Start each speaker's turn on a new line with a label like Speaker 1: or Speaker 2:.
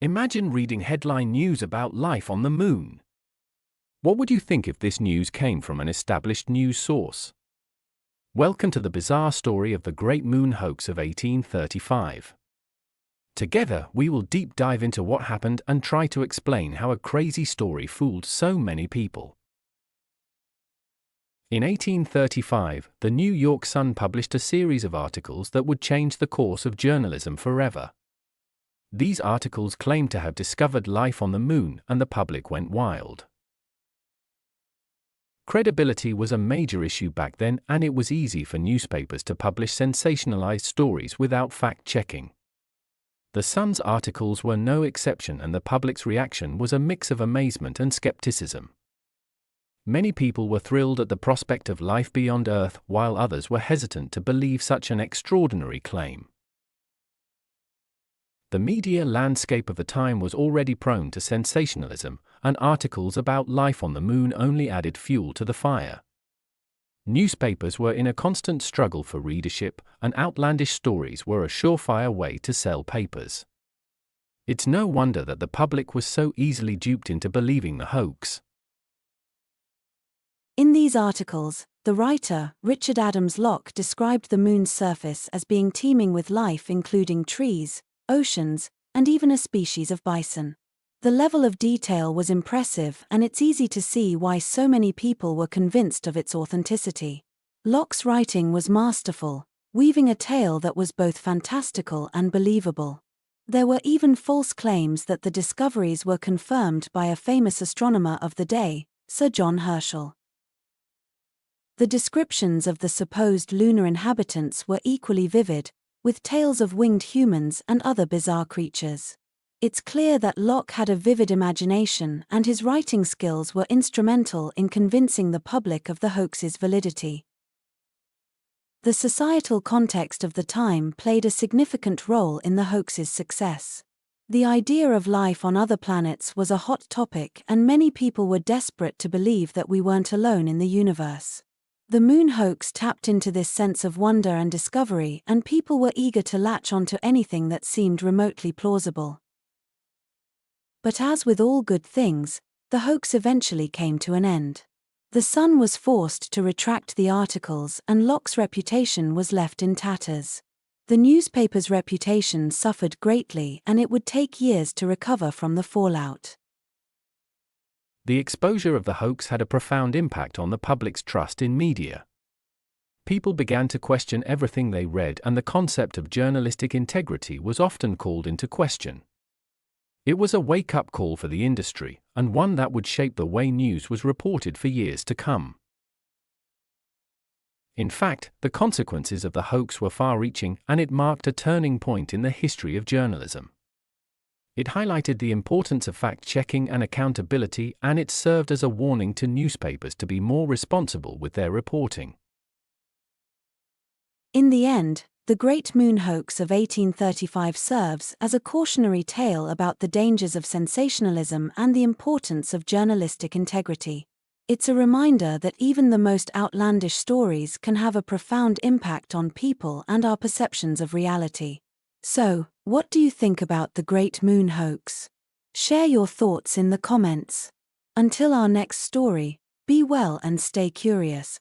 Speaker 1: Imagine reading headline news about life on the moon. What would you think if this news came from an established news source? Welcome to the bizarre story of the Great Moon Hoax of 1835. Together, we will deep dive into what happened and try to explain how a crazy story fooled so many people. In 1835, the New York Sun published a series of articles that would change the course of journalism forever. These articles claimed to have discovered life on the moon, and the public went wild. Credibility was a major issue back then, and it was easy for newspapers to publish sensationalized stories without fact-checking. The Sun's articles were no exception, and the public's reaction was a mix of amazement and skepticism. Many people were thrilled at the prospect of life beyond Earth, while others were hesitant to believe such an extraordinary claim. The media landscape of the time was already prone to sensationalism, and articles about life on the moon only added fuel to the fire. Newspapers were in a constant struggle for readership, and outlandish stories were a surefire way to sell papers. It's no wonder that the public was so easily duped into believing the hoax.
Speaker 2: In these articles, the writer, Richard Adams Locke, described the moon's surface as being teeming with life, including trees, oceans, and even a species of bison. The level of detail was impressive, and it's easy to see why so many people were convinced of its authenticity. Locke's writing was masterful, weaving a tale that was both fantastical and believable. There were even false claims that the discoveries were confirmed by a famous astronomer of the day, Sir John Herschel. The descriptions of the supposed lunar inhabitants were equally vivid, with tales of winged humans and other bizarre creatures. It's clear that Locke had a vivid imagination, and his writing skills were instrumental in convincing the public of the hoax's validity. The societal context of the time played a significant role in the hoax's success. The idea of life on other planets was a hot topic, and many people were desperate to believe that we weren't alone in the universe. The moon hoax tapped into this sense of wonder and discovery, and people were eager to latch onto anything that seemed remotely plausible. But as with all good things, the hoax eventually came to an end. The Sun was forced to retract the articles, and Locke's reputation was left in tatters. The newspaper's reputation suffered greatly, and it would take years to recover from the fallout.
Speaker 1: The exposure of the hoax had a profound impact on the public's trust in media. People began to question everything they read, and the concept of journalistic integrity was often called into question. It was a wake-up call for the industry, and one that would shape the way news was reported for years to come. In fact, the consequences of the hoax were far-reaching, and it marked a turning point in the history of journalism. It highlighted the importance of fact-checking and accountability, and it served as a warning to newspapers to be more responsible with their reporting.
Speaker 2: In the end, the Great Moon Hoax of 1835 serves as a cautionary tale about the dangers of sensationalism and the importance of journalistic integrity. It's a reminder that even the most outlandish stories can have a profound impact on people and our perceptions of reality. So, what do you think about the Great Moon Hoax? Share your thoughts in the comments. Until our next story, be well and stay curious.